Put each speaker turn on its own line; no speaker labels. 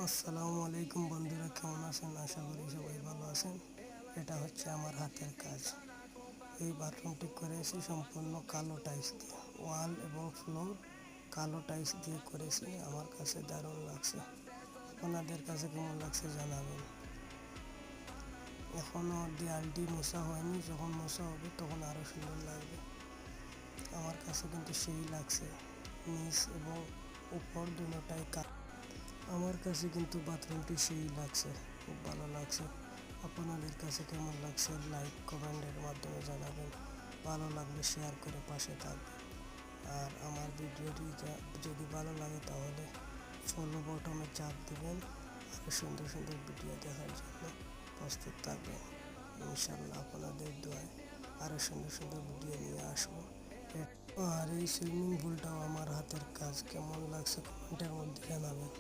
আসসালামু আলাইকুম বন্ধুরা, কেমন আছেন? আশা করি সবাই ভালো আছেন। এটা হচ্ছে আমার হাতের কাজ। এই বাথরুমটি করেছি সম্পূর্ণ কালো টাইলস দিয়ে। ওয়াল এবং ফ্লোর কালো টাইলস দিয়ে করেছি। আমার কাছে দারুণ লাগছে। আপনাদের কাছে কেমন লাগছে জানাবেন। এখনও দেয়ালটি মোছা হয়নি, যখন মোছা হবে তখন আরও সুন্দর লাগবে। আমার কাছে কিন্তু সেই লাগছে, নিচ এবং উপর দুটোটাই কালো। আমার কাছে কিন্তু বাথরুমটি সেই লাগছে, খুব ভালো লাগছে। আপনাদের কাছে কেমন লাগছে লাইক কমেন্টের মাধ্যমে জানাবেন। ভালো লাগলে শেয়ার করে পাশে থাকবেন। আর আমার ভিডিওটি যদি ভালো লাগে তাহলে ফলো বটনে চাপ দিবেন। আরও সুন্দর সুন্দর ভিডিও দেখার জন্য প্রস্তুত থাকবেন। ইনশাল্লাহ আপনাদের দোয়ায় আরও সুন্দর সুন্দর ভিডিও নিয়ে আসবো। আর এই সুইমিং পুলটাও আমার হাতের কাজ। কেমন লাগছে কমেন্টের মধ্যে জানাবেন।